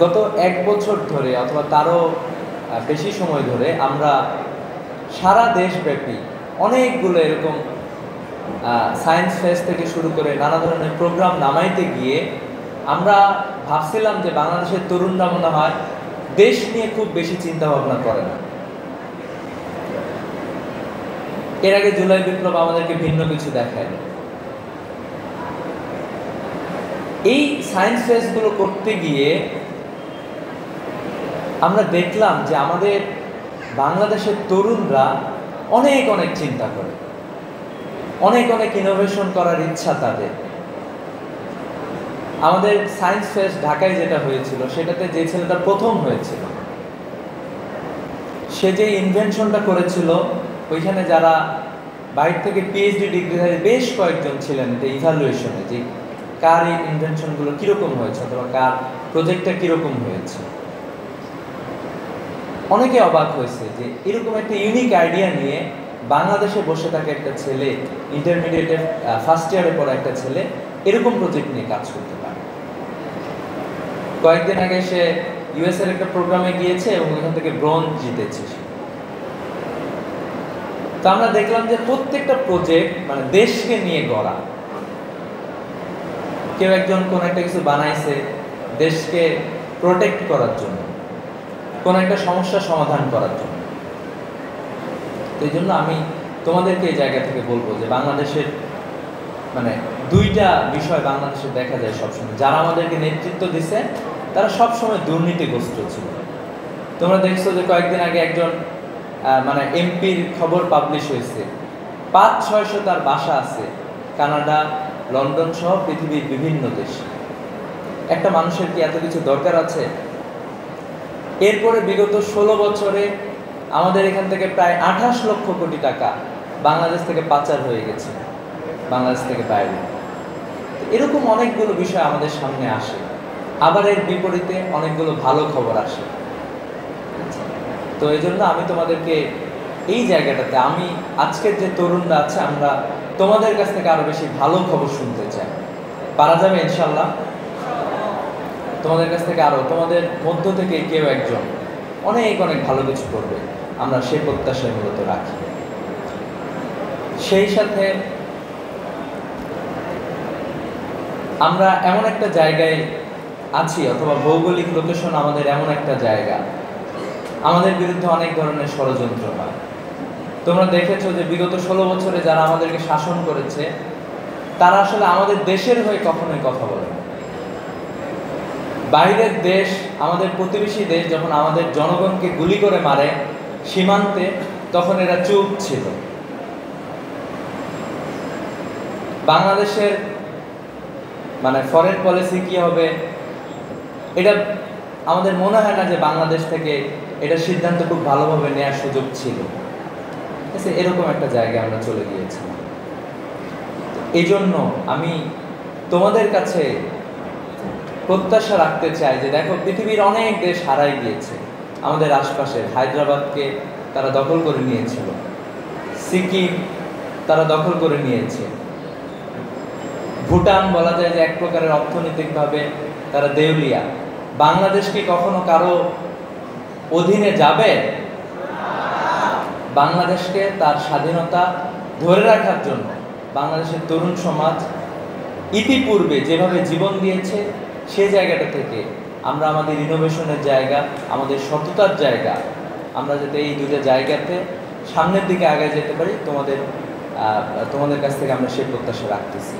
গত ১ বছর ধরে অথবা তারও বেশি সময় ধরে আমরা সারা দেশব্যাপী অনেকগুলো এরকম সায়েন্স ফেস্ট থেকে শুরু করে নানা ধরনের প্রোগ্রাম নামাইতে গিয়ে আমরা ভাবছিলাম যে বাংলাদেশের তরুণরা মনে হয় দেশ নিয়ে খুব বেশি চিন্তা ভাবনা করে না। এর আগে জুলাই বিপ্লব আমাদেরকে ভিন্ন কিছু দেখায়। এই সায়েন্স ফেস্টগুলো করতে গিয়ে আমরা দেখলাম যে আমাদের বাংলাদেশের তরুণরা অনেক অনেক চিন্তা করে, অনেক অনেক ইনোভেশন করার ইচ্ছা তাদের। আমাদের সায়েন্স ফেস্ট ঢাকায় যেটা হয়েছিল সেটাতে যে ছেলেটা প্রথম হয়েছিল, সে যে ইনভেনশনটা করেছিল ওইখানে যারা বাইরে থেকে পিএইচডি ডিগ্রিধারী বেশ কয়েকজন ছিলেন ইভ্যালুয়েশনে, যে কার এই ইনভেনশনগুলো কীরকম হয়েছে অথবা কার প্রজেক্টটা কীরকম হয়েছে। অনেকে অবাক হয়েছে যে এরকম একটা ইউনিক আইডিয়া নিয়ে বাংলাদেশে বসে থাকে একটা ছেলে, ইন্টারমিডিয়েটের ফার্স্ট ইয়ারে পড়া একটা ছেলে এরকম প্রজেক্ট নিয়ে কাজ করতে পারে। কয়েকদিন আগে সে ইউএসএর একটা প্রোগ্রামে গিয়েছে এবং ওখান থেকে ব্রোঞ্জ জিতেছে। তো আমরা দেখলাম যে প্রত্যেকটা প্রজেক্ট মানে দেশকে নিয়ে গড়া। কেউ একজন কোন একটা কিছু বানাইছে দেশকে প্রোটেক্ট করার জন্য, কোন একটা সমস্যার সমাধান করার জন্য। তো এই জন্য আমি তোমাদেরকে এই জায়গা থেকে বলবো যে বাংলাদেশের মানে দুইটা বিষয় বাংলাদেশে দেখা যায় সবসময়। যারা আমাদেরকে নেতৃত্ব দিছে তারা সবসময় দুর্নীতিগ্রস্ত ছিল। তোমরা দেখছো যে কয়েকদিন আগে একজন মানে এমপির খবর পাবলিশ হয়েছে, ৫-৬০০ তার বাসা আছে কানাডা, লন্ডন সহ পৃথিবীর বিভিন্ন দেশে। একটা মানুষের কি এত কিছু দরকার আছে? এরপরে বিগত ১৬ বছরে আমাদের এখান থেকে প্রায় ২৮ লক্ষ কোটি টাকা বাংলাদেশ থেকে পাচার হয়ে গেছে বাংলাদেশ থেকে বাইরে। এরকম অনেকগুলো বিষয় আমাদের সামনে আসে, আবার এর বিপরীতে অনেকগুলো ভালো খবর আসে। তো এই জন্য আমি তোমাদেরকে এই জায়গাটাতে, আমি আজকের যে তরুণরা আছে আমরা তোমাদের কাছ থেকে আরো বেশি ভালো খবর শুনতে চাই। পারা যাবে ইনশাল্লাহ? তোমাদের কাছ থেকে আরো, তোমাদের মধ্য থেকে কেউ একজন অনেক অনেক ভালো কিছু করবে, আমরা সেই প্রত্যাশায় মূলত রাখি। সেই সাথে আমরা এমন একটা জায়গায় আছি অথবা ভৌগোলিক লোকেশন আমাদের এমন একটা জায়গা, আমাদের বিরুদ্ধে অনেক ধরনের ষড়যন্ত্র হয়। তোমরা দেখেছো যে বিগত ১৬ বছরে যারা আমাদেরকে শাসন করেছে তারা আসলে আমাদের দেশের হয়ে কখনোই কথা বলে না। বাইরের দেশ, আমাদের প্রতিবেশী দেশ যখন আমাদের জনগণকে গুলি করে মারে সীমান্তে, তখন এরা চুপ ছিল। বাংলাদেশের মানে ফরেন পলিসি কি হবে এটা আমাদের মনে হয় না যে বাংলাদেশ থেকে এটা সিদ্ধান্ত খুব ভালোভাবে নেওয়ার সুযোগ ছিল। এরকম একটা জায়গায় আমরা চলে গিয়েছি। এই জন্য আমি তোমাদের কাছে প্রত্যাশা রাখতে চাই যে দেখো, পৃথিবীর অনেক দেশ হারাই গিয়েছে। আমাদের আশপাশের হায়দ্রাবাদকে তারা দখল করে নিয়েছিল, সিকিম তারা দখল করে নিয়েছে, ভুটান বলা যায় যে এক প্রকারের অর্থনৈতিকভাবে তারা দেউলিয়া। বাংলাদেশ কি কখনো কারো অধীনে যাবে? বাংলাদেশকে তার স্বাধীনতা ধরে রাখার জন্য বাংলাদেশের তরুণ সমাজ ইতিপূর্বে যেভাবে জীবন দিয়েছে সেই জায়গাটা থেকে আমরা আমাদের ইনোভেশনের জায়গা, আমাদের সততার জায়গা, আমরা যাতে এই দুইটা জায়গাতে সামনের দিকে আগায় যেতে পারি, তোমাদের কাছ থেকে আমরা সেই প্রত্যাশা রাখতেছি।